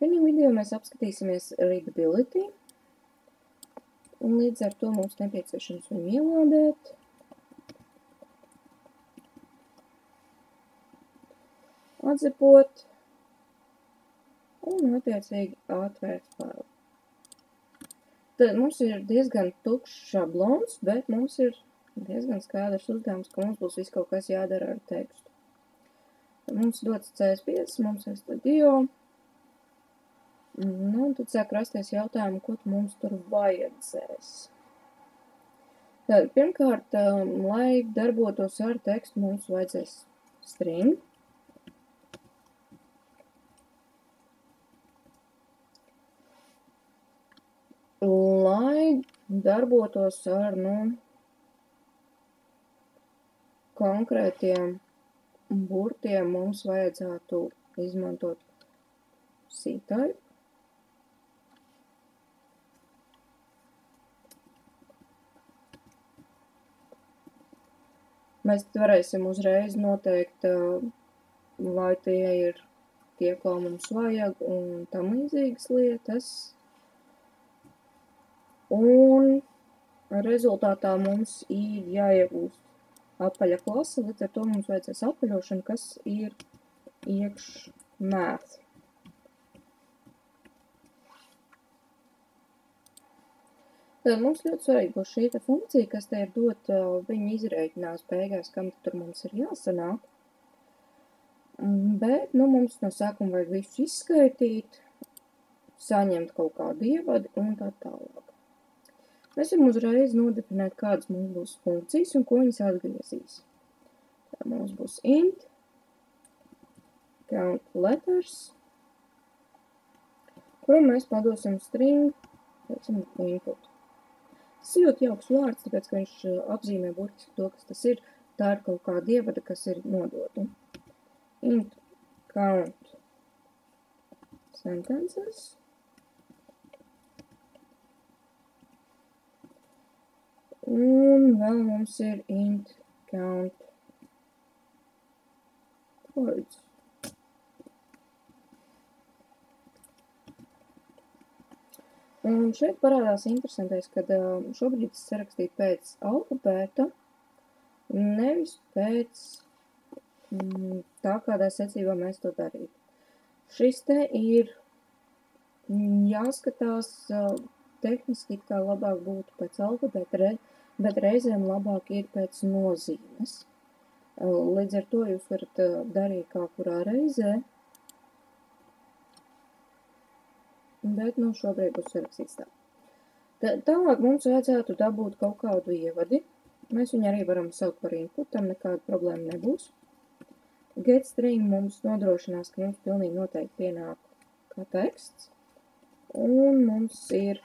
Šajā video mēs apskatīsimies readability, un līdz ar to mums nepieciešams viņu ielādēt. Atzipot un attiecīgi atvērt failu. Tad mums ir diezgan tukšs šablons, bet mums ir diezgan skaidrs uzdevums, ka mums būs viss kaut kas jādara ar tekstu. Mums dots CS5, mums ir studio. Un tad sāk rasties jautājumu, ko mums tur vajadzēs. Tad, pirmkārt, lai darbotos ar tekstu, mums vajadzēs string. Lai darbotos ar, konkrētiem burtiem, mums vajadzētu izmantot C-type. Mēs varēsim uzreiz noteikt, vai tie ir tie, ko mums vajag, un tam līdzīgas lietas. Un rezultātā mums ir jāiegūst apaļa klase, līdz ar to mums vajadzēs apaļošanu, kas ir iekš math. Tad mums ļoti svarīgi būs šī funkcija, kas te ir dot, viņi izrēķinās beigās, kam tur mums ir jāsanāk. Bet, mums no sākuma vajag visu izskaitīt, saņemt kaut kādu ievadi un tā tālāk. Mēs varam uzreiz nodefinēt, kādas mums būs funkcijas un ko viņas atgriezīs. Tā mums būs int, count letters, kuram mēs padosim string, input. Tas ir ļoti jauks vārds, tāpēc, ka viņš apzīmē burtiski to, kas tas ir. Tā ir kaut kāda ievada, kas ir nodota. Int, count sentences. Un vēl mums ir int count words. Un šeit parādās interesantais, ka šobrīd tas ir rakstīt pēc alfabēta, nevis pēc tā, kādā secībā mēs to darītu. Šis te ir jāskatās tehniski, kā labāk būtu pēc alfabēta, bet reizēm labāk ir pēc nozīmes. Līdz ar to jūs varat darīt kā kurā reizē, bet šobrīd būs rakstīts tā. Tālāk mums vajadzētu dabūt kaut kādu ievadi. Mēs viņu arī varam saukt par input, tam nekāda problēma nebūs. GetString mums nodrošinās, ka mums pilnīgi noteikti pienāk kā teksts. Un mums ir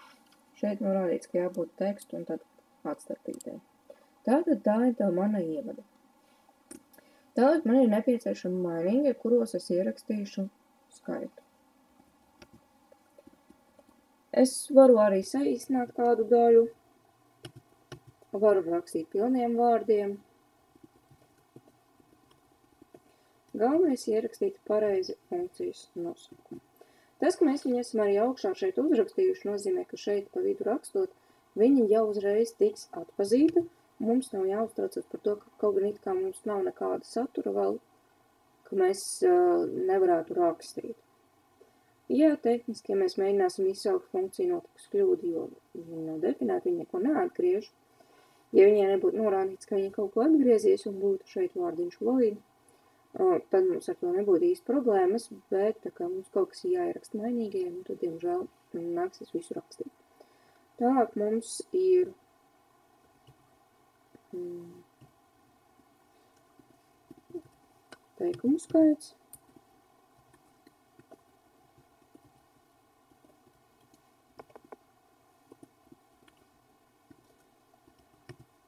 šeit norādīts, ka jābūt tekstu un tad atstarpītē. Tātad tā ir tā mana ievada. Tālāk man ir nepieciešama mainīgi, kuros es ierakstīšu skaitu. Es varu arī saīsināt kādu daļu, varu rakstīt pilniem vārdiem. Galvenais ierakstīt pareizi funkcijas nosaukumu. Tas, ka mēs viņu esam arī augšā šeit uzrakstījuši, nozīmē, ka šeit pa vidu rakstot, viņi jau uzreiz tiks atpazīta. Mums nav jāuztraucas par to, ka kaut gan it kā mums nav nekāda satura vēl, ka mēs nevarētu rakstīt. Jā, tehniski, ja mēs mēģināsim izsaukt funkciju, notiks kļūda, jo viņa nav definēta, viņa neko neatgriež. Ja viņai nebūtu norādīts, ka viņa kaut ko atgriezies un būtu šeit vārdiņš void, tad mums ar to nebūtu īsti problēmas, bet tā kā mums kaut kas ir jāieraksta mainīgajiem, tad, diemžēl, nāksies visu rakstīt. Tālāk mums ir teikumu skaits.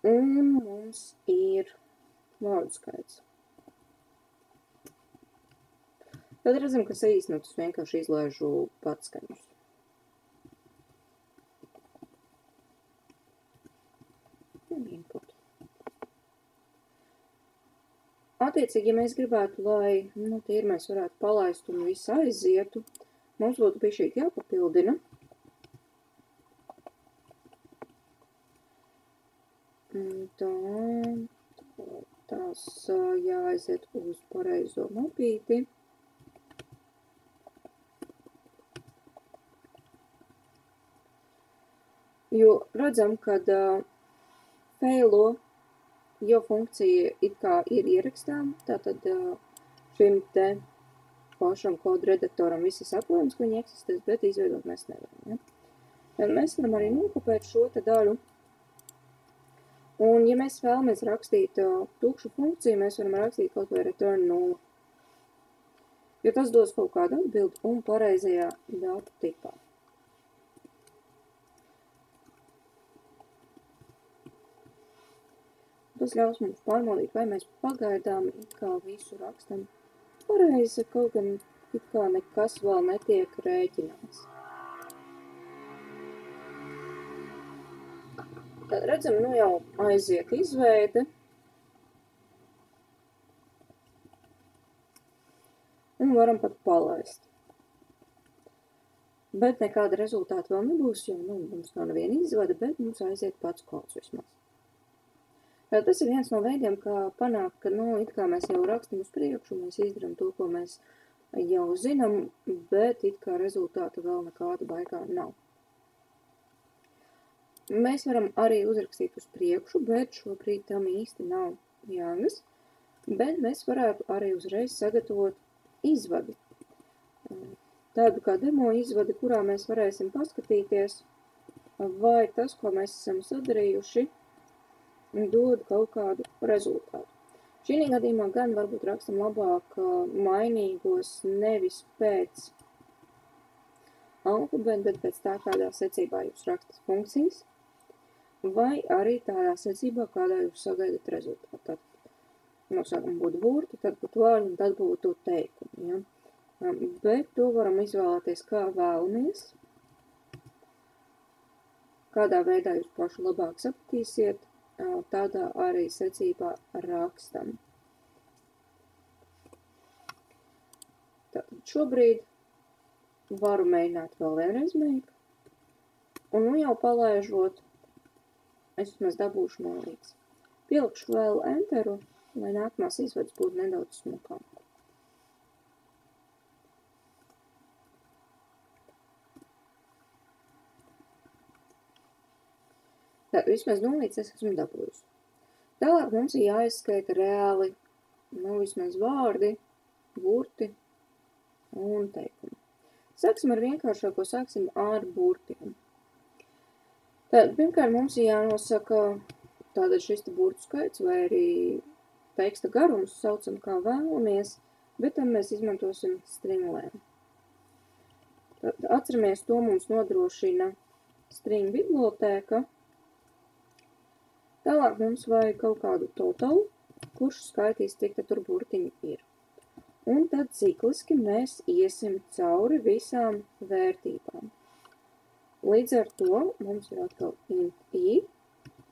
Un mums ir vārdu skaits. Tad redzam, ka saīsnotus vienkārši izlaižu patskaņus. Input. Attiecīgi, ja mēs gribētu, lai tīri mēs varētu palaist un visu aizietu, mums būtu bišķīt jāpapildina. Tā, tās jāaiziet uz pareizo mapīti. Jo redzam, kad failo jau funkcija it kā ir ierakstām, tātad šim te pašam kodu redaktoram visas atlēmas, ka viņi eksistēs, bet izveidot mēs nevaram. Ja? Tad mēs varam arī nokopēt šo te daļu. Un, ja mēs vēlamies rakstīt tukšu funkciju, mēs varam rakstīt kaut vai return 0. Jo tas dos kaut kādu atbildi un pareizajā datu tipā. Tas ļaus mums pārbaudīt, vai mēs pagaidām it kā visu rakstam pareizi, kaut gan it kā nekas vēl netiek rēķināts. Tad redzam, nu jau aiziet izveide. Un varam pat palaist. Bet nekāda rezultāta vēl nebūs, jo mums nav neviena izvada, bet mums aiziet pats kods vismaz. Tad tas ir viens no veidiem, kā panākt, ka it kā mēs jau rakstam uz priekšu, mēs izdarām to, ko mēs jau zinām, bet it kā rezultāta vēl nekāda baigā nav. Mēs varam arī uzrakstīt uz priekšu, bet šobrīd tam īsti nav jāgas, bet mēs varētu arī uzreiz sagatavot izvadi. Tādu kā demo izvadi, kurā mēs varēsim paskatīties, vai tas, ko mēs esam sadarījuši, dod kaut kādu rezultātu. Šī gadījumā gan varbūt rakstam labāk mainīgos nevis pēc alfabēta, bet pēc tā, kādā secībā jūs rakstat funkcijas, vai arī tādā secībā, kādā jūs sagaidat rezultātu. Tad nosākam būtu burti, tad būtu vārdi un tad būtu teikumi. Ja? Bet to varam izvēlēties, kā vēlamies, kādā veidā jūs paši labāk sapratīsiet, tādā arī secībā rakstam. Tātad šobrīd varu mēģināt vēl vienreiz mēģināt, un jau palaižot, es vismaz dabūšu nolīdz. Pielikšu vēl enteru, lai nākamās izvadas būtu nedaudz smukāk. Tātad vismaz nolīdz es esmu dabūjusi. Tālāk mums ir jāizskaita reāli, vismaz vārdi, burti un teikumi. Sāksim ar vienkāršāko, sāksim ar burtiem. Tad, pirmkārt, mums ir jānosaka tātad šis te burtu skaits vai arī teksta garums, saucam kā vēlamies, bet tam mēs izmantosim stringlēm. Tad, atceramies, to mums nodrošina string bibliotēka. Tālāk mums vajag kaut kādu totalu, kurš skaitīs, cik tur burtiņi ir. Un tad cikliski mēs iesim cauri visām vērtībām. Līdz ar to mums ir atkal int I,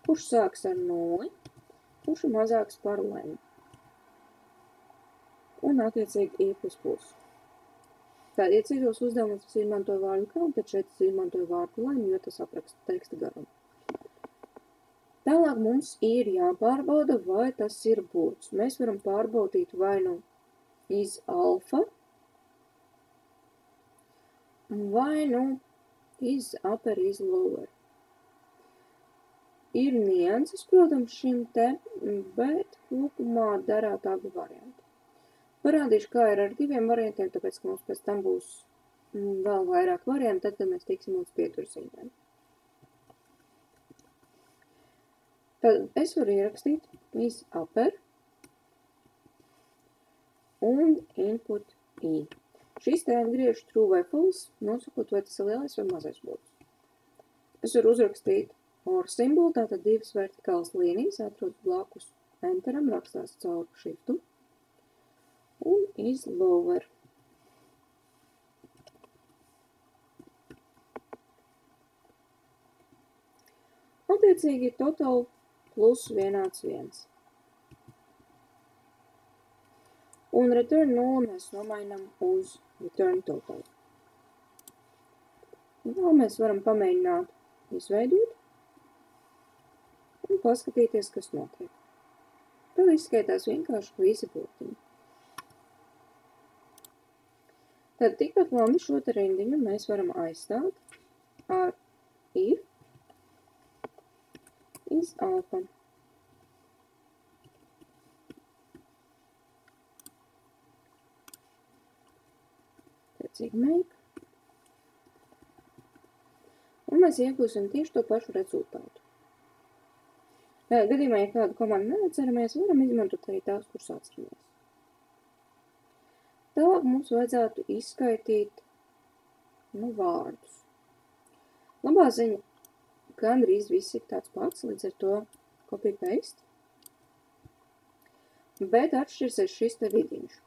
kurš sāks ar 0, kurš ir mazāks par len. Un attiecīgi I++. Tad, ja citos uzdevumus es izmantoju vārdu count, tad šeit es izmantoju vārdu len, jo tas apraksta teksta garumu. Tālāk mums ir jāpārbauda, vai tas ir burts. Mēs varam pārbaudīt vai nu iz alfa, vai nu iz upper, iz lower. Ir nianses, protams, šim te, bet kopumā darāt abi varianti. Parādīšu, kā ir ar diviem variantiem, tāpēc, ka mums pēc tam būs vēl vairāk varianti, tad mēs tiksim līdz pieturzīmēm. Tad es varu ierakstīt iz upper un input I. Šis te atgriež true vai false, nosakot, vai tas ir lielais vai mazais burts. Es varu uzrakstīt or simbolu, tātad divas vertikālas līnijas, atrodas blakus enteram, rakstās caur shiftu, un iz lower. Attiecīgi total plus vienāds 1. Un return 0 mēs nomainam uz return total. Vēl mēs varam pamēģināt izveidot un paskatīties, kas notiek. Tad izskaitās vienkārši visi burtiņi. Tad tikpat labi šo te rindiņu mēs varam aizstāt ar if is alpha. Tecīgi make. Un mēs iegūsim tieši to pašu rezultātu. Gadījumā, ja kādu komandu neatceramies, varam izmantot arī tās, kuras atceramies. Tālāk mums vajadzētu izskaitīt vārdus. Labā ziņa, gandrīz viss ir tāds pats, līdz ar to copy-paste, bet atšķirsies šis te vidiņš.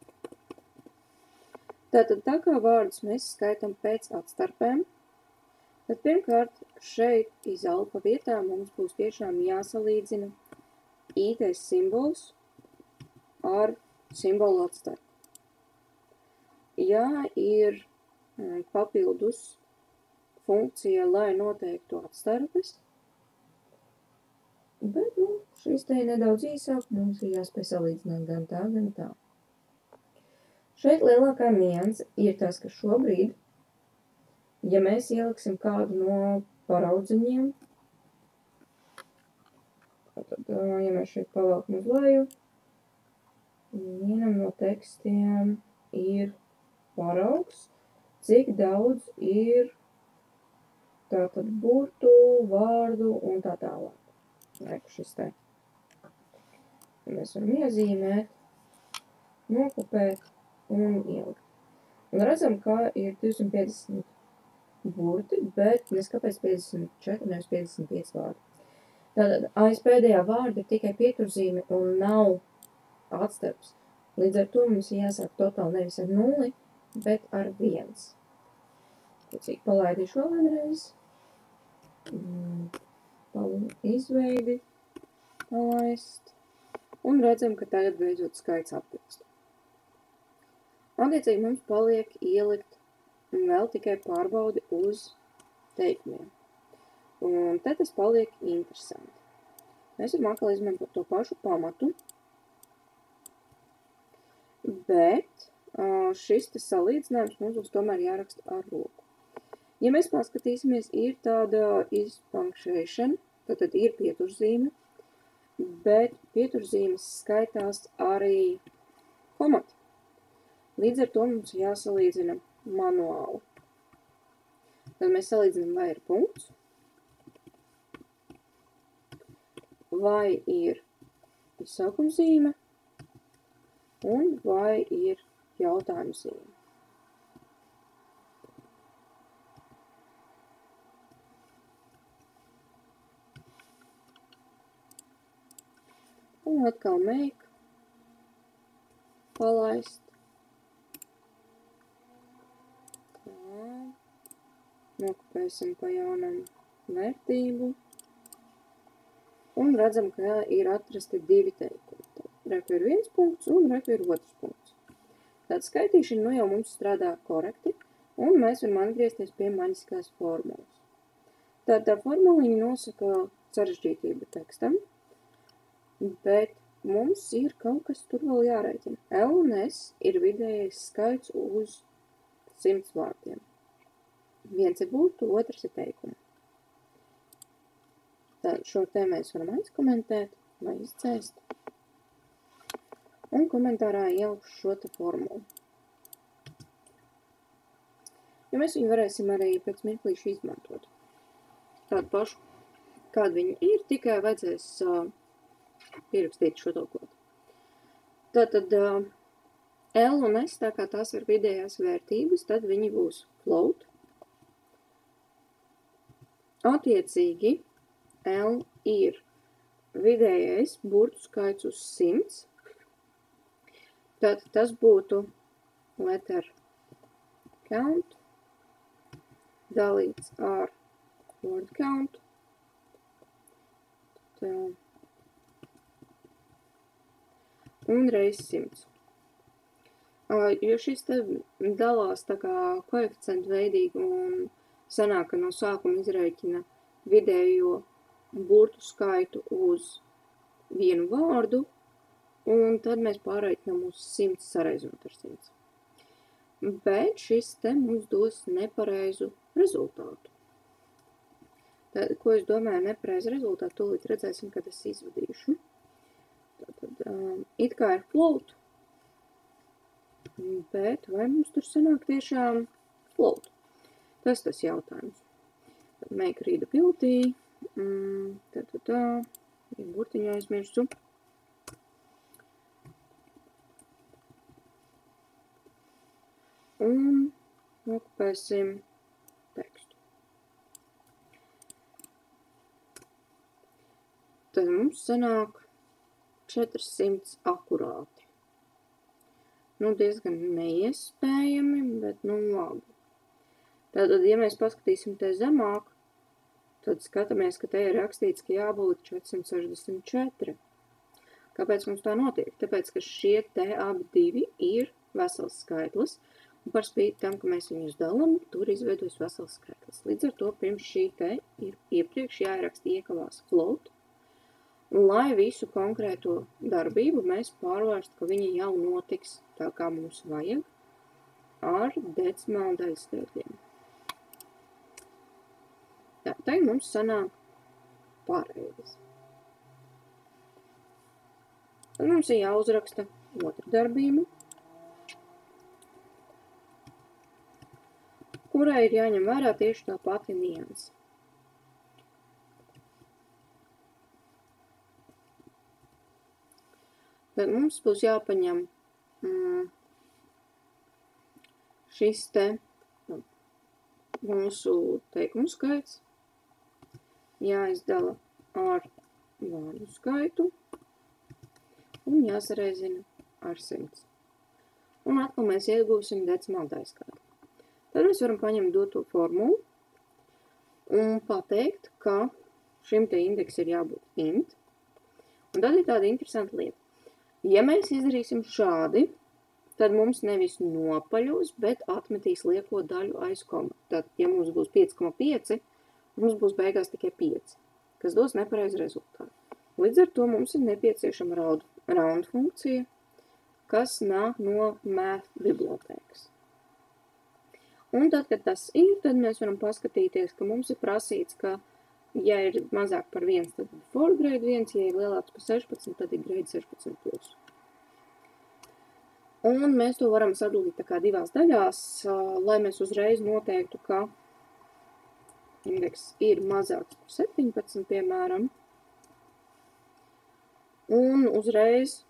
Tātad tā kā vārdus mēs skaitam pēc atstarpēm, tad pirmkārt šeit iz alfa vietā mums būs tiešām jāsalīdzina IT simbols ar simbolu atstarpu. Ja ir papildus funkcija, lai noteiktu atstarpes, bet šis te ir nedaudz īsāk, mums ir jāspēj salīdzināt gan tā, gan tā. Šeit lielākā nianse ir tas, ka šobrīd, ja mēs ieliksim kādu no paraudziņiem, tad, ja mēs šeit pavelkam uz leju, vienam no tekstiem ir paraugs, cik daudz ir tātad burtu, vārdu un tā tālāk. Reku šis te. Mēs varam iezīmēt, nokopēt un ielikt. Un redzam, ka ir 250 burti, bet neskapēc 54, nevis 55 vārdi. Tātad aiz pēdējā vārda ir tikai pieturzīme un nav atstarps. Līdz ar to mums jāsāk totāli nevis ar 0, bet ar 1. Cik palaidīšu vēl vienreiz. Izveidi, palaist. Un redzam, ka tagad beidzot skaits atbilst. Attiecīgi mums paliek ielikt vēl tikai pārbaudi uz teikumiem. Un te tas paliek interesanti. Mēs varam atkal izmantot to pašu pamatu, bet šis te salīdzinājums mums būs tomēr jāraksta ar roku. Ja mēs paskatīsimies, ir tāda is-punctuation, tad ir pieturzīme, bet pieturzīmes skaitās arī komati. Līdz ar to mums jāsalīdzina manuāli. Tad mēs salīdzinām, vai ir punkts, vai ir izsaukumzīme un vai ir jautājumzīme. Un atkal make, palaist. Nokopēsim pa jaunam vērtību. Un redzam, ka ir atrasti 2 teikumi. Reku ir 1 punkts un reku ir 2 punkts. Tāda skaitīšana jau mums strādā korekti, un mēs varam atgriezties pie maģiskās formulas. Tā formuliņa nosaka sarežģītību tekstam, bet mums ir kaut kas tur vēl jārēķina. L un S ir vidējais skaits uz 100 vārdiem. Viens ir burtu, otrs ir teikumi. Tad šo te mēs varam aizkomentēt vai izcēst. Un komentārā ielikšu šo te formulu. Jo mēs viņu varēsim arī pēc mirklīša izmantot. Tādu pašu, kādu viņi ir, tikai vajadzēs pierakstīt šo tulkot. Tātad L un S, tā kā tās ir vidējās vērtības, tad viņi būs float. Attiecīgi, L ir vidējais burtu skaits uz 100. Tad tas būtu letter count dalīts ar word count. Tā. Un reiz 100. Jo šis te dalās tā kā koeficientu veidīgi un sanāk, ka no sākuma izrēķina vidējo burtu skaitu uz vienu vārdu, un tad mēs pārreikinām uz 100 sareizinot ar 100. Bet šis te mums dos nepareizu rezultātu. Tad, ko es domāju nepareizu rezultātu, tūlīt redzēsim, kad es izvadīšu. Tātad, it kā ir float, bet vai mums tur sanāk tiešām float? Tas jautājums. Tad make readability, burtiņu aizmirsu. Un nokopēsim tekstu. Tad mums sanāk 400 akurāti. Nu, diezgan neiespējami, bet nu labi. Tātad, ja mēs paskatīsim te zemāk, tad skatāmies, ka te ir rakstīts, ka jābūt 464. Kāpēc mums tā notiek? Tāpēc, ka šie te abi divi ir vesels skaitlis, un par spīti tam, ka mēs viņus dalām, tur izveidojas vesels skaitlis. Līdz ar to pirms šī te ir iepriekš jāieraksta iekavās float, un lai visu konkrēto darbību mēs pārvērst, ka viņa jau notiks tā, kā mums vajag, ar decimālu daļskaitļiem. Tā, tagad mums sanāk pareizes. Tad mums ir jāuzraksta otra darbība, kurai ir jāņem vērā tieši tā pati nianse. Tad mums būs jāpaņem šis te mūsu teikumu skaits, jāizdala ar vārdu skaitu un jāsareizina ar 100. Un atkal mēs iegūsim decimālu daļskaitli. Tad mēs varam paņemt doto formulu un pateikt, ka šim te indeks ir jābūt int. Un tad ir tāda interesanta lieta. Ja mēs izdarīsim šādi, tad mums nevis nopaļos, bet atmetīs lieko daļu aiz koma. Tad, ja mums būs 5,5, mums būs beigās tikai 5, kas dos nepareizu rezultātu. Līdz ar to mums ir nepieciešama round funkcija, kas nāk no math bibliotēkas. Un tad, kad tas ir, tad mēs varam paskatīties, ka mums ir prasīts, ka, ja ir mazāk par 1, tad before grade 1, ja ir lielāks par 16, tad ir grade 16 plus. Un mēs to varam sadalīt tā kā divās daļās, lai mēs uzreiz noteiktu, ka indeks ir mazāks par 17, piemēram. Un uzreiz,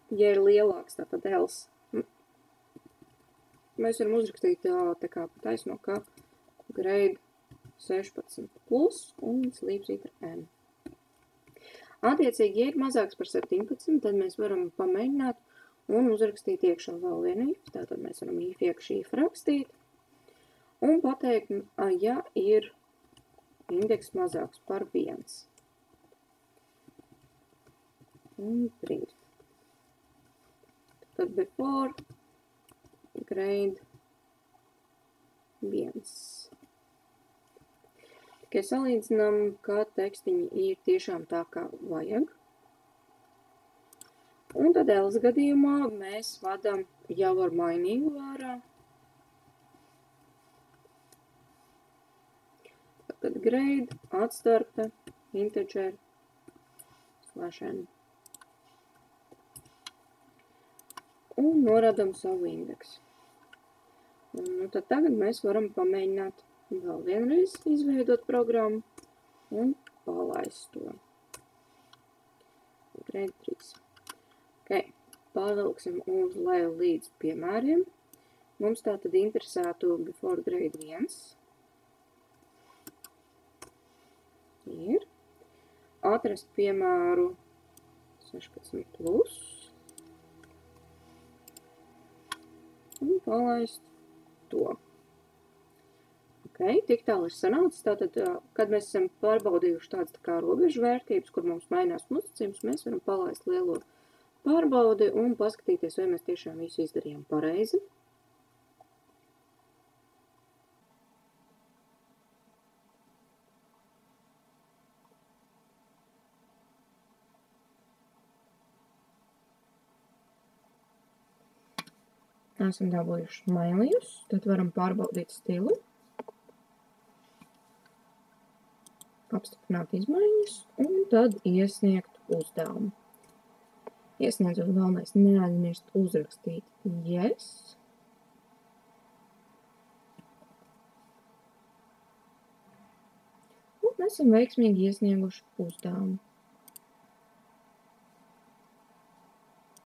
ja ir lielāks, tātad else, mēs varam uzrakstīt tā kā taisno, ka grade 16 plus un slīpsīt ar n. Attiecīgi, ja ir mazāks par 17, tad mēs varam pamēģināt un uzrakstīt iekšā vēl vienu if. Tātad mēs varam if iekšā if rakstīt un pateikt, ja ir indeks mazāks par 1. Un print. Tad before grade 1. Tikai salīdzinām, ka tekstiņi ir tiešām tā, kā vajag. Un tad else gadījumā mēs vadam jau ar mainīgu vārā. Tad grade, atstarpe, integer, /n. Un noradam savu indeksu. Un tad tagad mēs varam pamēģināt vēl vienreiz izveidot programmu un palaist to. Grade 3. Okay. Pavilksim uz leju līdz piemēriem. Mums tā tad interesētu before grade 1. Ir. Atrast piemēru 16 plus. Un palaist to. Okay, tik tālu ir sanācis. Tātad, kad mēs esam pārbaudījuši tādas tā kā robežu vērtības, kur mums mainās nosacījums, mēs varam palaist lielo pārbaudi un paskatīties, vai mēs tiešām visu izdarījām pareizi. esam dabūjuši mailījus, tad varam pārbaudīt stilu, apstiprināt izmaiņas un tad iesniegt uzdevumu. Iesniedzot galvenais neaizmirst uzrakstīt yes. Un esam veiksmīgi iesnieguši uzdevumu.